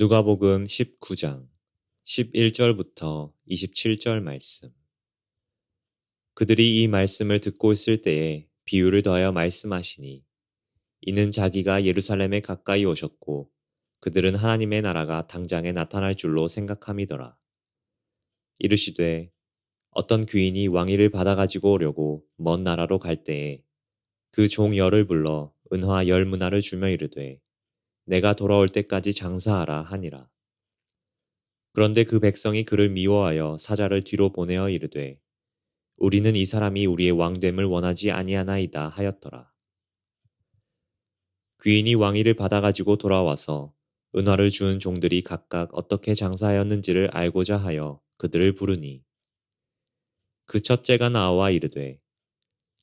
누가복음 19장 11절부터 27절 말씀. 그들이 이 말씀을 듣고 있을 때에 비유를 더하여 말씀하시니 이는 자기가 예루살렘에 가까이 오셨고 그들은 하나님의 나라가 당장에 나타날 줄로 생각함이더라. 이르시되 어떤 귀인이 왕위를 받아가지고 오려고 먼 나라로 갈 때에 그 종 열을 불러 은화 10문화를 주며 이르되 내가 돌아올 때까지 장사하라 하니라. 그런데 그 백성이 그를 미워하여 사자를 뒤로 보내어 이르되 우리는 이 사람이 우리의 왕됨을 원하지 아니하나이다 하였더라. 귀인이 왕위를 받아가지고 돌아와서 은화를 주은 종들이 각각 어떻게 장사하였는지를 알고자 하여 그들을 부르니 그 첫째가 나와 이르되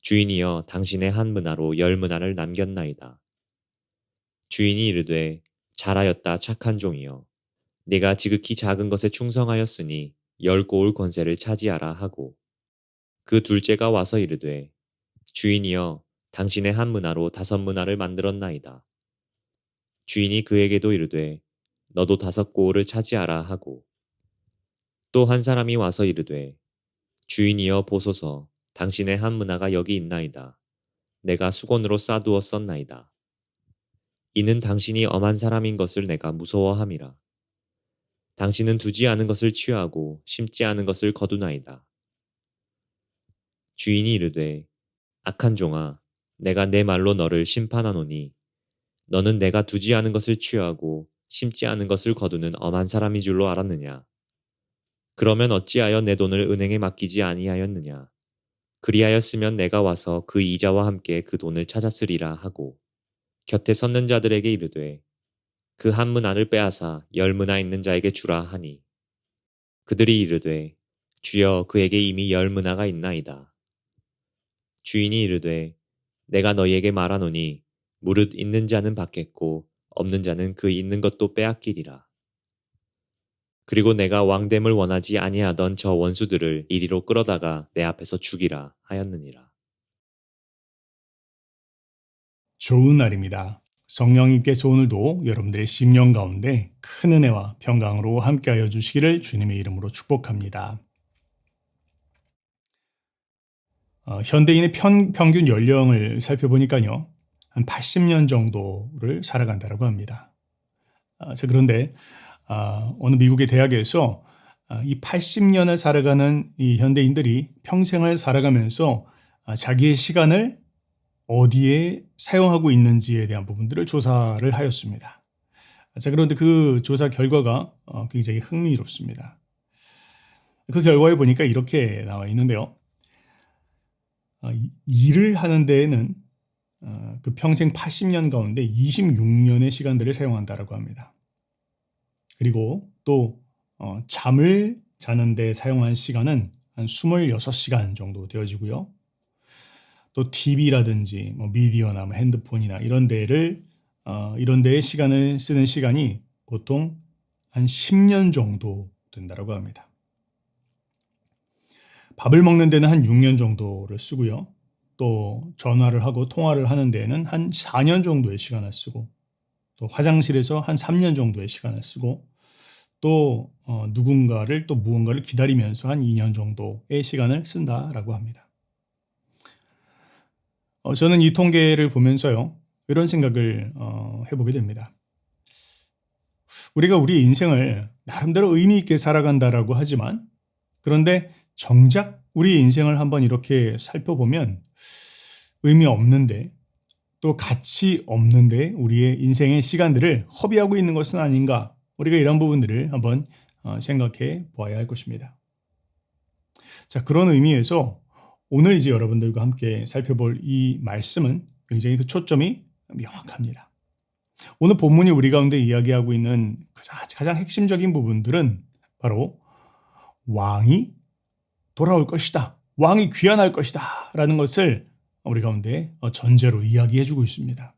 주인이여 당신의 한 문화로 10문화를 남겼나이다. 주인이 이르되 잘하였다 착한 종이여 네가 지극히 작은 것에 충성하였으니 10고을 권세를 차지하라 하고 그 둘째가 와서 이르되 주인이여 당신의 한 문화로 5문화를 만들었나이다. 주인이 그에게도 이르되 너도 5고을을 차지하라 하고 또 한 사람이 와서 이르되 주인이여 보소서 당신의 한 문화가 여기 있나이다. 내가 수건으로 싸두었었나이다. 이는 당신이 엄한 사람인 것을 내가 무서워함이라. 당신은 두지 않은 것을 취하고 심지 않은 것을 거두나이다. 주인이 이르되 악한 종아 내가 내 말로 너를 심판하노니 너는 내가 두지 않은 것을 취하고 심지 않은 것을 거두는 엄한 사람인 줄로 알았느냐? 그러면 어찌하여 내 돈을 은행에 맡기지 아니하였느냐? 그리하였으면 내가 와서 그 이자와 함께 그 돈을 찾았으리라 하고 곁에 섰는 자들에게 이르되 그 한 문화를 빼앗아 10문화 있는 자에게 주라 하니 그들이 이르되 주여 그에게 이미 10문화가 있나이다. 주인이 이르되 내가 너희에게 말하노니 무릇 있는 자는 받겠고 없는 자는 그 있는 것도 빼앗기리라. 그리고 내가 왕됨을 원하지 아니하던 저 원수들을 이리로 끌어다가 내 앞에서 죽이라 하였느니라. 좋은 날입니다. 성령님께서 오늘도 여러분들의 심령 가운데 큰 은혜와 평강으로 함께하여 주시기를 주님의 이름으로 축복합니다. 현대인의 평균 연령을 살펴보니까요, 한 80년 정도를 살아간다고 합니다. 그런데 어느 미국의 대학에서 이 80년을 살아가는 이 현대인들이 평생을 살아가면서 자기의 시간을 어디에 사용하고 있는지에 대한 부분들을 조사를 하였습니다. 그런데 그 조사 결과가 굉장히 흥미롭습니다. 그 결과에 보니까 이렇게 나와 있는데요. 일을 하는 데에는 그 평생 80년 가운데 26년의 시간들을 사용한다고 합니다. 그리고 또 잠을 자는 데 사용한 시간은 한 26시간 정도 되어지고요. 또 TV라든지 미디어나 핸드폰이나 이런 데에 시간을 쓰는 시간이 보통 한 10년 정도 된다고 합니다. 밥을 먹는 데는 한 6년 정도를 쓰고요. 또 전화를 하고 통화를 하는 데에는 한 4년 정도의 시간을 쓰고 또 화장실에서 한 3년 정도의 시간을 쓰고 또 누군가를 또 무언가를 기다리면서 한 2년 정도의 시간을 쓴다라고 합니다. 저는 이 통계를 보면서요, 이런 생각을 해보게 됩니다. 우리가 우리 인생을 나름대로 의미 있게 살아간다라고 하지만 그런데 정작 우리 인생을 한번 이렇게 살펴보면 의미 없는데 또 가치 없는데 우리의 인생의 시간들을 허비하고 있는 것은 아닌가, 우리가 이런 부분들을 한번 생각해 보아야 할 것입니다. 자, 그런 의미에서 오늘 이제 여러분들과 함께 살펴볼 이 말씀은 굉장히 그 초점이 명확합니다. 오늘 본문이 우리 가운데 이야기하고 있는 가장 핵심적인 부분들은 바로 왕이 돌아올 것이다, 왕이 귀환할 것이다 라는 것을 우리 가운데 전제로 이야기해주고 있습니다.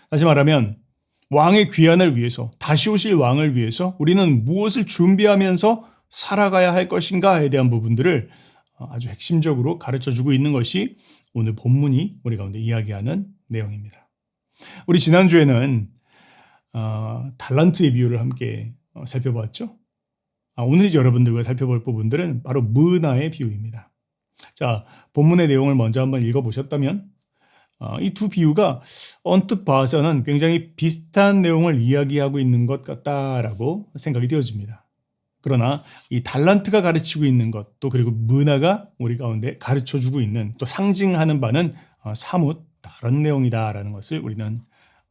다시 말하면 왕의 귀환을 위해서, 다시 오실 왕을 위해서 우리는 무엇을 준비하면서 살아가야 할 것인가에 대한 부분들을 아주 핵심적으로 가르쳐주고 있는 것이 오늘 본문이 우리 가운데 이야기하는 내용입니다. 우리 지난주에는 달란트의 비유를 함께 살펴보았죠. 오늘 여러분들과 살펴볼 부분들은 바로 문화의 비유입니다. 자, 본문의 내용을 먼저 한번 읽어보셨다면 이 두 비유가 언뜻 봐서는 굉장히 비슷한 내용을 이야기하고 있는 것 같다라고 생각이 되어집니다. 그러나 이 달란트가 가르치고 있는 것, 또 그리고 문화가 우리 가운데 가르쳐주고 있는, 또 상징하는 바는 사뭇 다른 내용이다라는 것을 우리는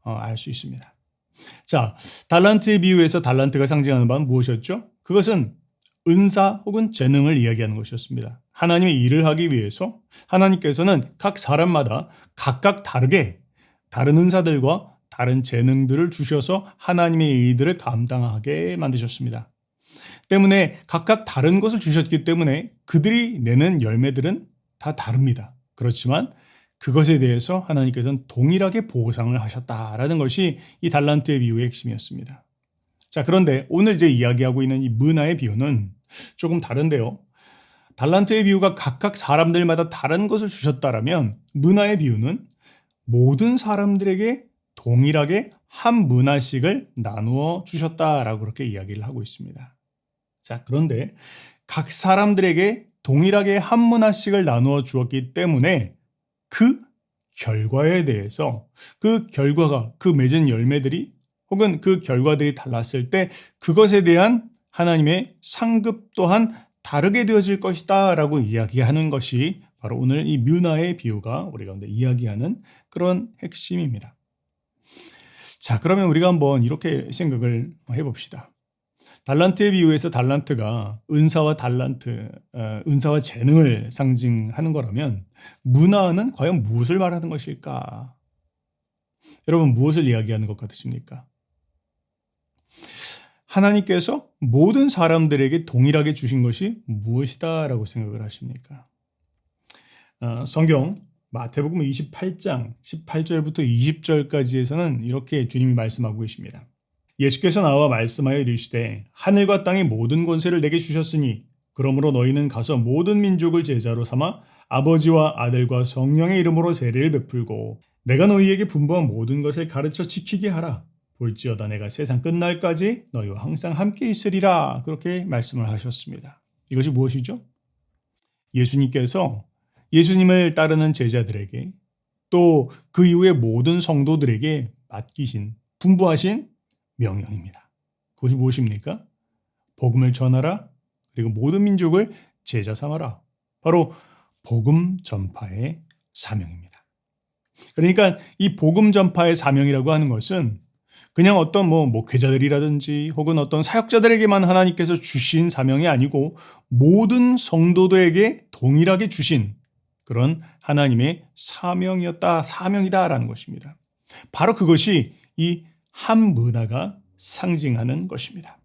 알 수 있습니다. 자, 달란트의 비유에서 달란트가 상징하는 바는 무엇이었죠? 그것은 은사 혹은 재능을 이야기하는 것이었습니다. 하나님의 일을 하기 위해서 하나님께서는 각 사람마다 각각 다르게 다른 은사들과 다른 재능들을 주셔서 하나님의 일들을 감당하게 만드셨습니다. 때문에 각각 다른 것을 주셨기 때문에 그들이 내는 열매들은 다 다릅니다. 그렇지만 그것에 대해서 하나님께서는 동일하게 보상을 하셨다라는 것이 이 달란트의 비유의 핵심이었습니다. 자, 그런데 오늘 이제 이야기하고 있는 이 문화의 비유는 조금 다른데요. 달란트의 비유가 각각 사람들마다 다른 것을 주셨다라면 문화의 비유는 모든 사람들에게 동일하게 한 문화씩을 나누어 주셨다라고 그렇게 이야기를 하고 있습니다. 자, 그런데 각 사람들에게 동일하게 한 문화씩을 나누어 주었기 때문에 그 결과에 대해서 그 결과가 그 맺은 열매들이 혹은 그 결과들이 달랐을 때 그것에 대한 하나님의 상급 또한 다르게 되어질 것이다 라고 이야기하는 것이 바로 오늘 이 문화의 비유가 우리 가운데 이야기하는 그런 핵심입니다. 자, 그러면 우리가 한번 이렇게 생각을 해봅시다. 달란트의 비유에서 달란트가 은사와 은사와 재능을 상징하는 거라면 문화는 과연 무엇을 말하는 것일까? 여러분, 무엇을 이야기하는 것 같으십니까? 하나님께서 모든 사람들에게 동일하게 주신 것이 무엇이다 라고 생각을 하십니까? 성경 마태복음 28장 18절부터 20절까지에서는 이렇게 주님이 말씀하고 계십니다. 예수께서 나와 말씀하여 이르시되 하늘과 땅의 모든 권세를 내게 주셨으니 그러므로 너희는 가서 모든 민족을 제자로 삼아 아버지와 아들과 성령의 이름으로 세례를 베풀고 내가 너희에게 분부한 모든 것을 가르쳐 지키게 하라. 볼지어다 내가 세상 끝날까지 너희와 항상 함께 있으리라. 그렇게 말씀을 하셨습니다. 이것이 무엇이죠? 예수님께서 예수님을 따르는 제자들에게 또 그 이후의 모든 성도들에게 맡기신 분부하신 명령입니다. 그것이 무엇입니까? 복음을 전하라. 그리고 모든 민족을 제자 삼아라. 바로 복음 전파의 사명입니다. 그러니까 이 복음 전파의 사명이라고 하는 것은 그냥 어떤 목회자들이라든지 혹은 어떤 사역자들에게만 하나님께서 주신 사명이 아니고 모든 성도들에게 동일하게 주신 그런 하나님의 사명이다라는 것입니다. 바로 그것이 이 한 문화가 상징하는 것입니다.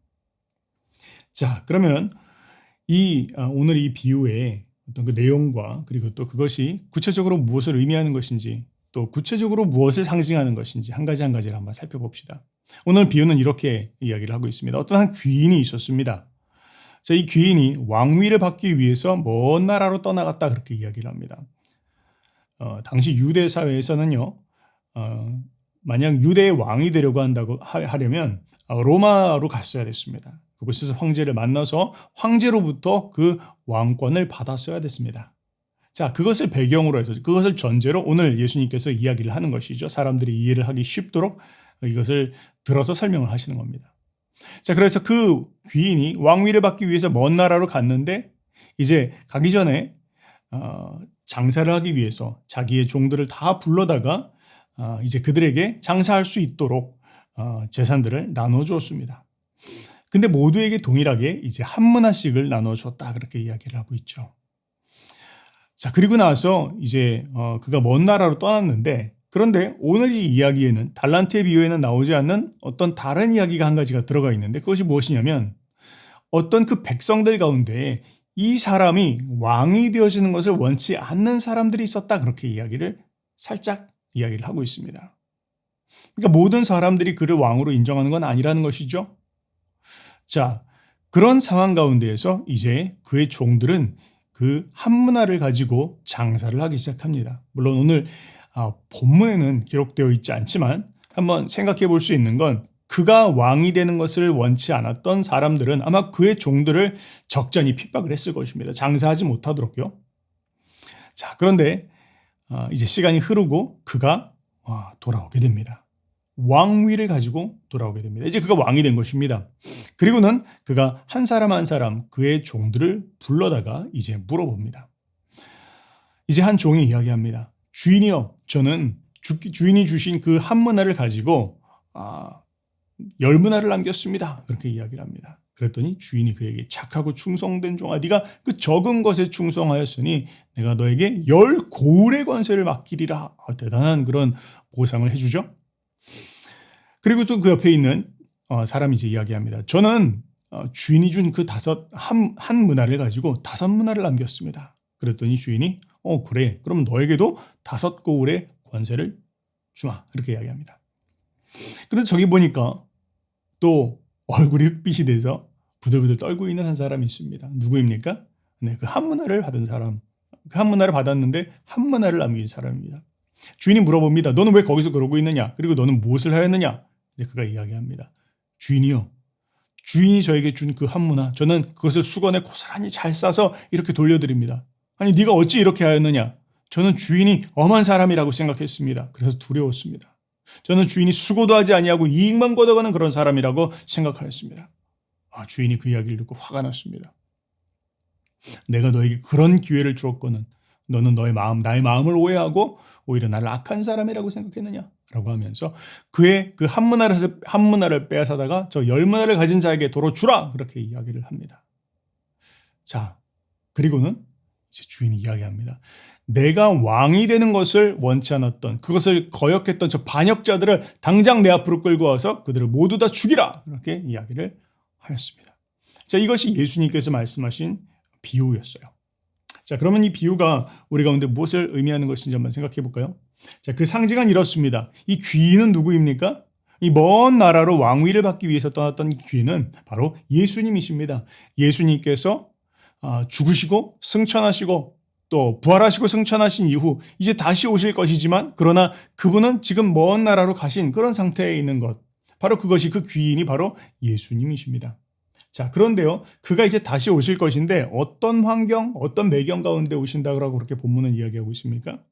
자, 그러면 오늘 이 비유의 어떤 그 내용과 그리고 또 그것이 구체적으로 무엇을 의미하는 것인지 또 구체적으로 무엇을 상징하는 것인지 한 가지 한 가지를 한번 살펴봅시다. 오늘 비유는 이렇게 이야기를 하고 있습니다. 어떤 한 귀인이 있었습니다. 자, 이 귀인이 왕위를 받기 위해서 먼 나라로 떠나갔다 그렇게 이야기를 합니다. 당시 유대 사회에서는요, 만약 유대의 왕이 되려고 한다고 하려면 로마로 갔어야 됐습니다. 그곳에서 황제를 만나서 황제로부터 그 왕권을 받았어야 됐습니다. 자, 그것을 배경으로 해서 그것을 전제로 오늘 예수님께서 이야기를 하는 것이죠. 사람들이 이해를 하기 쉽도록 이것을 들어서 설명을 하시는 겁니다. 자, 그래서 그 귀인이 왕위를 받기 위해서 먼 나라로 갔는데 이제 가기 전에 장사를 하기 위해서 자기의 종들을 다 불러다가 이제 그들에게 장사할 수 있도록 재산들을 나눠 주었습니다. 근데 모두에게 동일하게 이제 한 문화씩을 나눠 줬다 그렇게 이야기를 하고 있죠. 자, 그리고 나서 이제 그가 먼 나라로 떠났는데 그런데 오늘 이 이야기에는 달란트의 비유에는 나오지 않는 어떤 다른 이야기가 한 가지가 들어가 있는데 그것이 무엇이냐면 어떤 그 백성들 가운데 이 사람이 왕이 되어지는 것을 원치 않는 사람들이 있었다 그렇게 살짝 이야기를 하고 있습니다. 그러니까 모든 사람들이 그를 왕으로 인정하는 건 아니라는 것이죠. 자, 그런 상황 가운데에서 이제 그의 종들은 그 한 문화를 가지고 장사를 하기 시작합니다. 물론 오늘 본문에는 기록되어 있지 않지만 한번 생각해 볼 수 있는 건 그가 왕이 되는 것을 원치 않았던 사람들은 아마 그의 종들을 적잖이 핍박을 했을 것입니다. 장사하지 못하도록요. 자, 그런데 이제 시간이 흐르고 그가 돌아오게 됩니다. 왕위를 가지고 돌아오게 됩니다. 이제 그가 왕이 된 것입니다. 그리고는 그가 한 사람 한 사람 그의 종들을 불러다가 이제 물어봅니다. 이제 한 종이 이야기합니다. 주인이여, 저는 주인이 주신 그 한 문화를 가지고 10문화를 남겼습니다. 그렇게 이야기를 합니다. 그랬더니 주인이 그에게 착하고 충성된 종아, 네가 그 적은 것에 충성하였으니 내가 너에게 10고을의 권세를 맡기리라. 대단한 그런 보상을 해주죠. 그리고 또 그 옆에 있는 사람이 이제 이야기합니다. 저는 주인이 준 그 한 문화를 가지고 5문화를 남겼습니다. 그랬더니 주인이 그래, 그럼 너에게도 5고을의 권세를 주마. 그렇게 이야기합니다. 그래서 저기 보니까 또 얼굴이 흑빛이 돼서 부들부들 떨고 있는 한 사람이 있습니다. 누구입니까? 네, 그 한 문화를 받은 사람. 그 한 문화를 받았는데 한 문화를 남긴 사람입니다. 주인이 물어봅니다. 너는 왜 거기서 그러고 있느냐? 그리고 너는 무엇을 하였느냐? 이제 그가 이야기합니다. 주인이요, 주인이 저에게 준 그 한 문화, 저는 그것을 수건에 고스란히 잘 싸서 이렇게 돌려드립니다. 아니, 네가 어찌 이렇게 하였느냐? 저는 주인이 엄한 사람이라고 생각했습니다. 그래서 두려웠습니다. 저는 주인이 수고도 하지 아니하고 이익만 걷어가는 그런 사람이라고 생각하였습니다. 주인이 그 이야기를 듣고 화가 났습니다. 내가 너에게 그런 기회를 주었거늘 너는 나의 마음을 오해하고 오히려 나를 악한 사람이라고 생각했느냐? 라고 하면서 그의 그 한 문화를 빼앗아다가 저 10문화를 가진 자에게 도로 주라! 그렇게 이야기를 합니다. 자, 그리고는 이제 주인이 이야기합니다. 내가 왕이 되는 것을 원치 않았던, 그것을 거역했던 저 반역자들을 당장 내 앞으로 끌고 와서 그들을 모두 다 죽이라! 그렇게 이야기를 하였습니다. 자, 이것이 예수님께서 말씀하신 비유였어요. 자, 그러면 이 비유가 우리 가운데 무엇을 의미하는 것인지 한번 생각해 볼까요? 자, 그 상징은 이렇습니다. 이 귀인은 누구입니까? 이 먼 나라로 왕위를 받기 위해서 떠났던 귀인은 바로 예수님이십니다. 예수님께서 죽으시고 승천하시고 또 부활하시고 승천하신 이후 이제 다시 오실 것이지만, 그러나 그분은 지금 먼 나라로 가신 그런 상태에 있는 것, 바로 그것이, 그 귀인이 바로 예수님이십니다. 자, 그런데요, 그가 이제 다시 오실 것인데 어떤 환경, 어떤 배경 가운데 오신다고 그렇게 본문은 이야기하고 있습니까?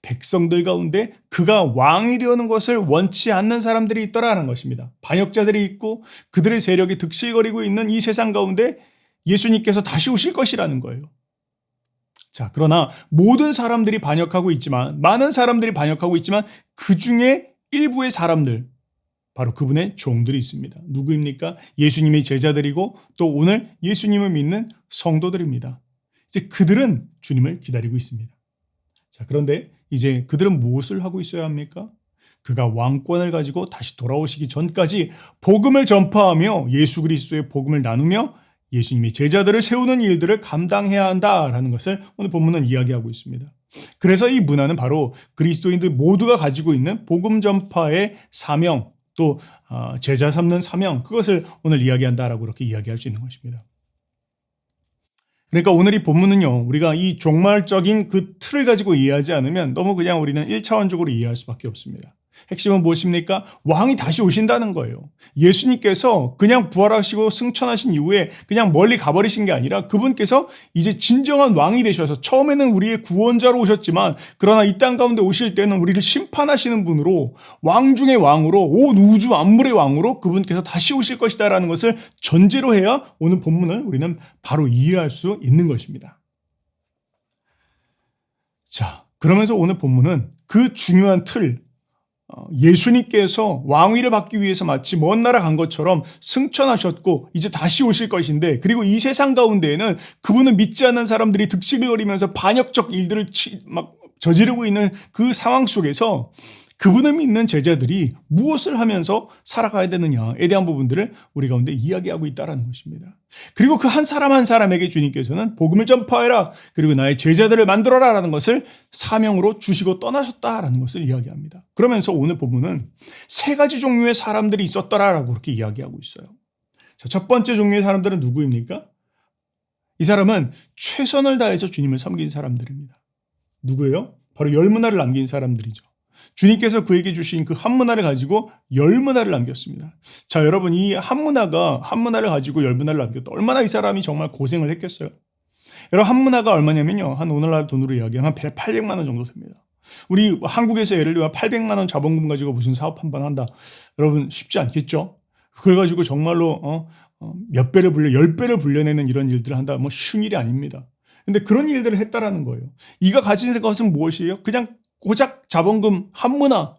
백성들 가운데 그가 왕이 되는 것을 원치 않는 사람들이 있더라는 것입니다. 반역자들이 있고 그들의 세력이 득실거리고 있는 이 세상 가운데 예수님께서 다시 오실 것이라는 거예요. 자, 그러나 모든 사람들이 반역하고 있지만, 많은 사람들이 반역하고 있지만 그 중에 일부의 사람들, 바로 그분의 종들이 있습니다. 누구입니까? 예수님의 제자들이고 또 오늘 예수님을 믿는 성도들입니다. 이제 그들은 주님을 기다리고 있습니다. 자, 그런데 이제 그들은 무엇을 하고 있어야 합니까? 그가 왕권을 가지고 다시 돌아오시기 전까지 복음을 전파하며 예수 그리스도의 복음을 나누며 예수님의 제자들을 세우는 일들을 감당해야 한다라는 것을 오늘 본문은 이야기하고 있습니다. 그래서 이 문화는 바로 그리스도인들 모두가 가지고 있는 복음 전파의 사명, 또 제자 삼는 사명, 그것을 오늘 이야기한다라고 그렇게 이야기할 수 있는 것입니다. 그러니까 오늘 이 본문은요, 우리가 이 종말적인 그 틀을 가지고 이해하지 않으면 너무 그냥 우리는 1차원적으로 이해할 수밖에 없습니다. 핵심은 무엇입니까? 왕이 다시 오신다는 거예요. 예수님께서 그냥 부활하시고 승천하신 이후에 그냥 멀리 가버리신 게 아니라 그분께서 이제 진정한 왕이 되셔서, 처음에는 우리의 구원자로 오셨지만 그러나 이 땅 가운데 오실 때는 우리를 심판하시는 분으로, 왕 중의 왕으로, 온 우주 만물의 왕으로 그분께서 다시 오실 것이다라는 것을 전제로 해야 오늘 본문을 우리는 바로 이해할 수 있는 것입니다. 자, 그러면서 오늘 본문은 그 중요한 틀, 예수님께서 왕위를 받기 위해서 마치 먼 나라 간 것처럼 승천하셨고 이제 다시 오실 것인데, 그리고 이 세상 가운데에는 그분을 믿지 않는 사람들이 득실거리면서 반역적 일들을 막 저지르고 있는 그 상황 속에서 그분을 믿는 제자들이 무엇을 하면서 살아가야 되느냐에 대한 부분들을 우리 가운데 이야기하고 있다는 것입니다. 그리고 그 한 사람 한 사람에게 주님께서는 복음을 전파해라, 그리고 나의 제자들을 만들어라 라는 것을 사명으로 주시고 떠나셨다라는 것을 이야기합니다. 그러면서 오늘 본문은 3가지 종류의 사람들이 있었더라라고 그렇게 이야기하고 있어요. 자, 첫 번째 종류의 사람들은 누구입니까? 이 사람은 최선을 다해서 주님을 섬긴 사람들입니다. 누구예요? 바로 10문화를 남긴 사람들이죠. 주님께서 그에게 주신 그 한 문화를 가지고 10문화를 남겼습니다. 자, 여러분, 이 한 문화를 가지고 10문화를 남겼다. 얼마나 이 사람이 정말 고생을 했겠어요. 여러분, 한 문화가 얼마냐면요. 한 오늘날 돈으로 이야기하면 한 800만 원 정도 됩니다. 우리 한국에서 예를 들어 800만 원 자본금 가지고 무슨 사업 한 번 한다. 여러분, 쉽지 않겠죠? 그걸 가지고 정말로 몇 배를 10배를 불려내는 이런 일들을 한다. 뭐 쉬운 일이 아닙니다. 근데 그런 일들을 했다라는 거예요. 이가 가진 것은 무엇이에요? 그냥 고작 자본금 한 문화.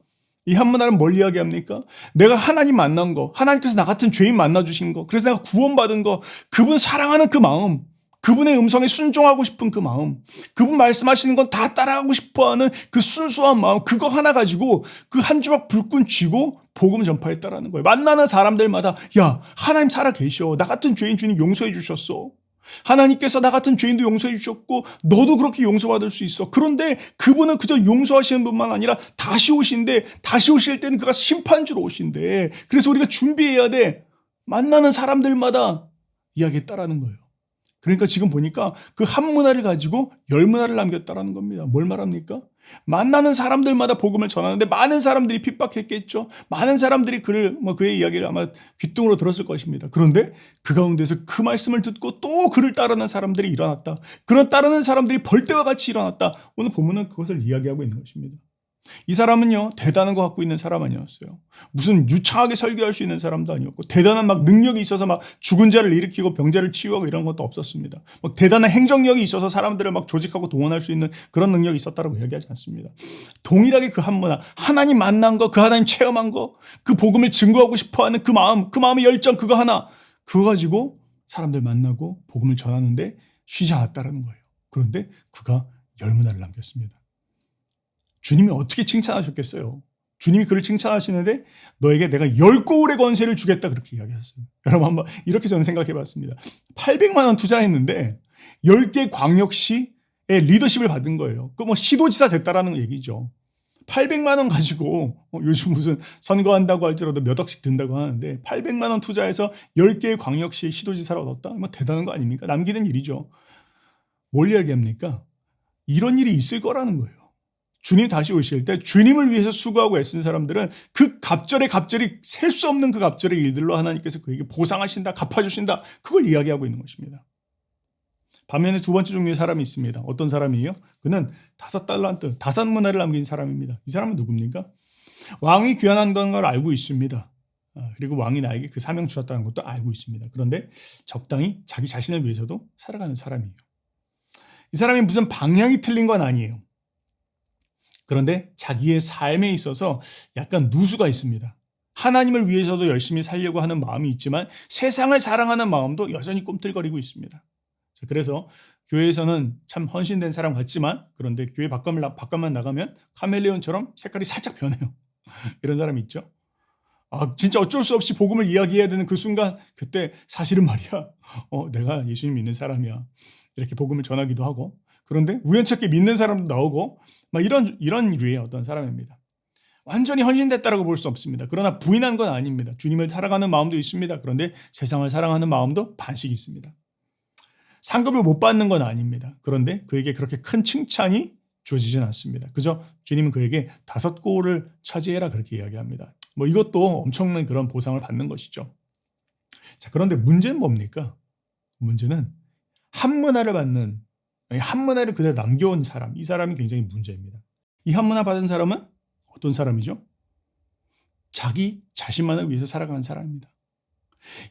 이 한 문화는 뭘 이야기합니까? 내가 하나님 만난 거, 하나님께서 나 같은 죄인 만나주신 거, 그래서 내가 구원받은 거, 그분 사랑하는 그 마음, 그분의 음성에 순종하고 싶은 그 마음, 그분 말씀하시는 건 다 따라가고 싶어하는 그 순수한 마음, 그거 하나 가지고 그 한 주먹 불끈 쥐고 복음을 전파했다라는 거예요. 만나는 사람들마다 야, 하나님 살아 계셔. 나 같은 죄인 주님 용서해 주셨어. 하나님께서 나 같은 죄인도 용서해 주셨고 너도 그렇게 용서받을 수 있어. 그런데 그분은 그저 용서하시는 분만 아니라 다시 오신데, 다시 오실 때는 그가 심판주로 오신대. 그래서 우리가 준비해야 돼. 만나는 사람들마다 이야기했다라는 거예요. 그러니까 지금 보니까 그 한 문화를 가지고 10문화를 남겼다라는 겁니다. 뭘 말합니까? 만나는 사람들마다 복음을 전하는데 많은 사람들이 핍박했겠죠. 많은 사람들이 그의 이야기를 아마 귀뚱으로 들었을 것입니다. 그런데 그 가운데서 그 말씀을 듣고 또 그를 따르는 사람들이 일어났다. 그런 따르는 사람들이 벌떼와 같이 일어났다. 오늘 본문은 그것을 이야기하고 있는 것입니다. 이 사람은요, 대단한 거 갖고 있는 사람 아니었어요. 무슨 유창하게 설교할 수 있는 사람도 아니었고, 대단한 막 능력이 있어서 막 죽은 자를 일으키고 병자를 치유하고 이런 것도 없었습니다. 막 대단한 행정력이 있어서 사람들을 막 조직하고 동원할 수 있는 그런 능력이 있었다라고 이야기하지 않습니다. 동일하게 그 한 문화, 하나님 만난 거, 그 하나님 체험한 거, 그 복음을 증거하고 싶어 하는 그 마음의 열정, 그거 하나, 그거 가지고 사람들 만나고 복음을 전하는데 쉬지 않았다라는 거예요. 그런데 그가 10문화를 남겼습니다. 주님이 어떻게 칭찬하셨겠어요? 주님이 그를 칭찬하시는데 너에게 내가 10고울의 권세를 주겠다 그렇게 이야기하셨어요. 여러분 한번 이렇게 저는 생각해 봤습니다. 800만 원 투자했는데 10개 광역시의 리더십을 받은 거예요. 그 뭐 시도지사 됐다라는 얘기죠. 800만 원 가지고 요즘 무슨 선거한다고 할지라도 몇 억씩 든다고 하는데 800만 원 투자해서 10개의 광역시의 시도지사를 얻었다? 뭐 대단한 거 아닙니까? 남기는 일이죠. 뭘 이야기합니까? 이런 일이 있을 거라는 거예요. 주님 다시 오실 때 주님을 위해서 수고하고 애쓴 사람들은 그 갑절이 셀 수 없는 그 갑절의 일들로 하나님께서 그에게 보상하신다, 갚아주신다. 그걸 이야기하고 있는 것입니다. 반면에 두 번째 종류의 사람이 있습니다. 어떤 사람이에요? 그는 5달란트, 5문화를 남긴 사람입니다. 이 사람은 누굽니까? 왕이 귀환한다는 걸 알고 있습니다. 그리고 왕이 나에게 그 사명 주었다는 것도 알고 있습니다. 그런데 적당히 자기 자신을 위해서도 살아가는 사람이에요. 이 사람이 무슨 방향이 틀린 건 아니에요. 그런데 자기의 삶에 있어서 약간 누수가 있습니다. 하나님을 위해서도 열심히 살려고 하는 마음이 있지만 세상을 사랑하는 마음도 여전히 꿈틀거리고 있습니다. 그래서 교회에서는 참 헌신된 사람 같지만 그런데 교회 바깥만 나가면 카멜레온처럼 색깔이 살짝 변해요. 이런 사람이 있죠. 진짜 어쩔 수 없이 복음을 이야기해야 되는 그 순간 그때 사실은 말이야. 내가 예수님 믿는 사람이야. 이렇게 복음을 전하기도 하고 그런데 우연찮게 믿는 사람도 나오고 막 이런 류의 어떤 사람입니다. 완전히 헌신됐다라고 볼 수 없습니다. 그러나 부인한 건 아닙니다. 주님을 사랑하는 마음도 있습니다. 그런데 세상을 사랑하는 마음도 반씩 있습니다. 상급을 못 받는 건 아닙니다. 그런데 그에게 그렇게 큰 칭찬이 주어지진 않습니다. 그저 주님은 그에게 5고울을 차지해라 그렇게 이야기합니다. 뭐 이것도 엄청난 그런 보상을 받는 것이죠. 자, 그런데 문제는 뭡니까? 문제는 한 문화를 받는, 한 문화를 그대로 남겨온 사람, 이 사람이 굉장히 문제입니다. 이 한 문화 받은 사람은 어떤 사람이죠? 자기 자신만을 위해서 살아가는 사람입니다.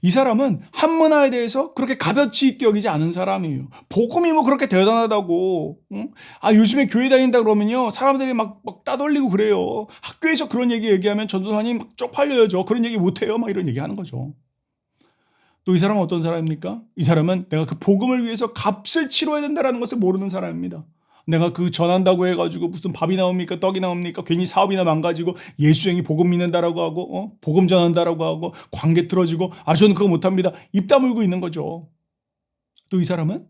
이 사람은 한 문화에 대해서 그렇게 가볍지 있게 여기지 않은 사람이에요. 복음이 뭐 그렇게 대단하다고. 응? 요즘에 교회 다닌다 그러면요. 사람들이 막 따돌리고 그래요. 학교에서 그런 얘기하면 전도사님 막 쪽팔려야죠. 그런 얘기 못해요. 막 이런 얘기 하는 거죠. 또 이 사람은 어떤 사람입니까? 이 사람은 내가 그 복음을 위해서 값을 치러야 된다는 것을 모르는 사람입니다. 내가 그 전한다고 해가지고 무슨 밥이 나옵니까? 떡이 나옵니까? 괜히 사업이나 망가지고 예수쟁이 복음 믿는다라고 하고 복음 전한다라고 하고 관계 틀어지고 저는 그거 못합니다. 입 다물고 있는 거죠. 또 이 사람은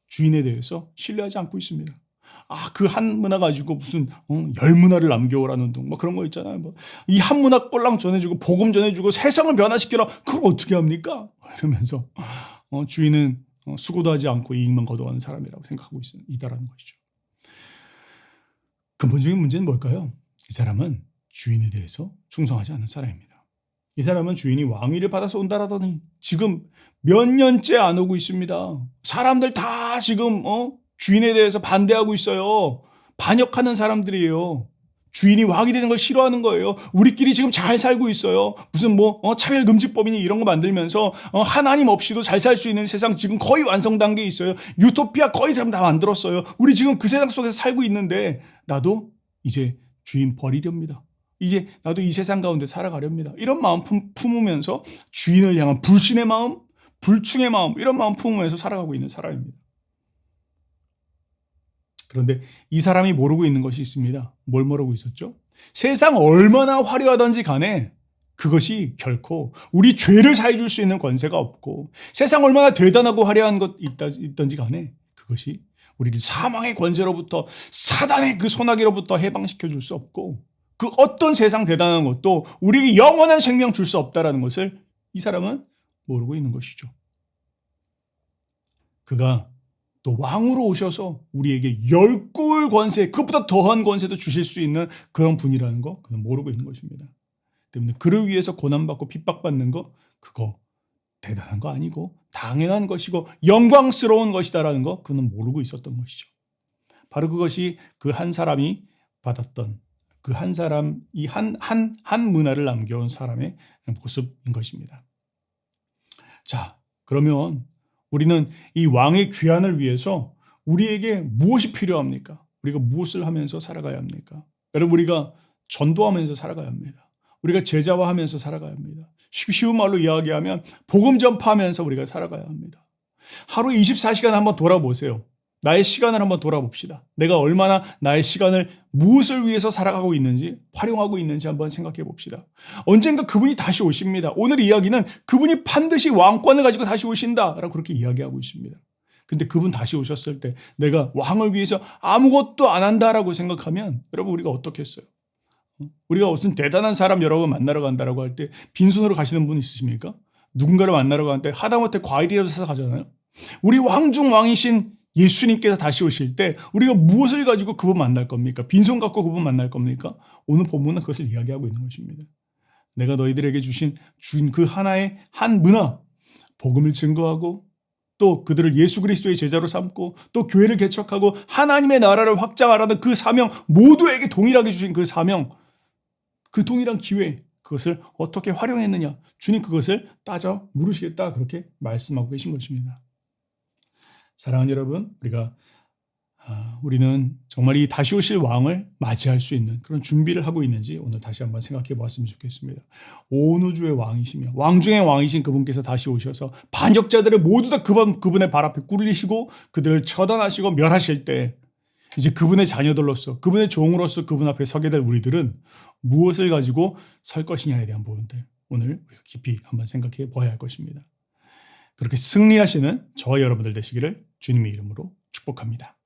주인에 대해서 신뢰하지 않고 있습니다. 그 한 문화 가지고 무슨 10문화를 남겨오라는 둥 뭐 그런 거 있잖아요. 이 한 문화 꼴랑 전해주고 복음 전해주고 세상을 변화시키라. 그걸 어떻게 합니까? 이러면서 주인은 수고도 하지 않고 이익만 거둬가는 사람이라고 생각하고 있다라는 것이죠. 근본적인 문제는 뭘까요? 이 사람은 주인에 대해서 충성하지 않는 사람입니다. 이 사람은 주인이 왕위를 받아서 온다라더니 지금 몇 년째 안 오고 있습니다. 사람들 다 지금 주인에 대해서 반대하고 있어요. 반역하는 사람들이에요. 주인이 왕이 되는 걸 싫어하는 거예요. 우리끼리 지금 잘 살고 있어요. 무슨 차별금지법이니 이런 거 만들면서 하나님 없이도 잘 살 수 있는 세상 지금 거의 완성 단계에 있어요. 유토피아 거의 다 만들었어요. 우리 지금 그 세상 속에서 살고 있는데 나도 이제 주인 버리렵니다. 이제 나도 이 세상 가운데 살아가렵니다. 이런 마음 품으면서 주인을 향한 불신의 마음, 불충의 마음, 이런 마음 품으면서 살아가고 있는 사람입니다. 그런데 이 사람이 모르고 있는 것이 있습니다. 뭘 모르고 있었죠? 세상 얼마나 화려하든지 간에 그것이 결코 우리 죄를 사해줄 수 있는 권세가 없고, 세상 얼마나 대단하고 화려한 것 있든지 간에 그것이 우리를 사망의 권세로부터, 사단의 그 소나기로부터 해방시켜 줄 수 없고, 그 어떤 세상 대단한 것도 우리에게 영원한 생명 줄 수 없다라는 것을 이 사람은 모르고 있는 것이죠. 그가 또 왕으로 오셔서 우리에게 10골 권세, 그것보다 더한 권세도 주실 수 있는 그런 분이라는 거 그는 모르고 있는 것입니다. 때문에 그를 위해서 고난받고 핍박받는 거, 그거 대단한 거 아니고 당연한 것이고 영광스러운 것이다라는 거 그는 모르고 있었던 것이죠. 바로 그것이 그 한 사람이 받았던, 그 한 사람, 이 한 문화를 남겨온 사람의 모습인 것입니다. 자, 그러면 우리는 이 왕의 귀환을 위해서 우리에게 무엇이 필요합니까? 우리가 무엇을 하면서 살아가야 합니까? 여러분, 우리가 전도하면서 살아가야 합니다. 우리가 제자화하면서 살아가야 합니다. 쉬운 말로 이야기하면 복음 전파하면서 우리가 살아가야 합니다. 하루 24시간 한번 돌아보세요. 나의 시간을 한번 돌아봅시다. 내가 얼마나 나의 시간을 무엇을 위해서 살아가고 있는지, 활용하고 있는지 한번 생각해 봅시다. 언젠가 그분이 다시 오십니다. 오늘 이야기는 그분이 반드시 왕권을 가지고 다시 오신다라고 그렇게 이야기하고 있습니다. 근데 그분 다시 오셨을 때 내가 왕을 위해서 아무것도 안 한다라고 생각하면 여러분, 우리가 어떻게 했어요? 우리가 무슨 대단한 사람 여러 번 만나러 간다라고 할 때 빈손으로 가시는 분 있으십니까? 누군가를 만나러 가는데 하다못해 과일이라도 사서 가잖아요. 우리 왕 중 왕이신 예수님께서 다시 오실 때 우리가 무엇을 가지고 그분 만날 겁니까? 빈손 갖고 그분 만날 겁니까? 오늘 본문은 그것을 이야기하고 있는 것입니다. 내가 너희들에게 주신 그 하나의 한 문화, 복음을 증거하고 또 그들을 예수 그리스도의 제자로 삼고 또 교회를 개척하고 하나님의 나라를 확장하라는 그 사명, 모두에게 동일하게 주신 그 사명, 그 동일한 기회, 그것을 어떻게 활용했느냐, 주님 그것을 따져 물으시겠다, 그렇게 말씀하고 계신 것입니다. 사랑하는 여러분, 우리는 정말 이 다시 오실 왕을 맞이할 수 있는 그런 준비를 하고 있는지 오늘 다시 한번 생각해 보았으면 좋겠습니다. 온 우주의 왕이시며 왕 중의 왕이신 그분께서 다시 오셔서 반역자들을 모두 다 그분의 발 앞에 꿇리시고 그들을 처단하시고 멸하실 때, 이제 그분의 자녀들로서, 그분의 종으로서 그분 앞에 서게 될 우리들은 무엇을 가지고 설 것이냐에 대한 부분들 오늘 우리가 깊이 한번 생각해 보아야 할 것입니다. 그렇게 승리하시는 저와 여러분들 되시기를 주님의 이름으로 축복합니다.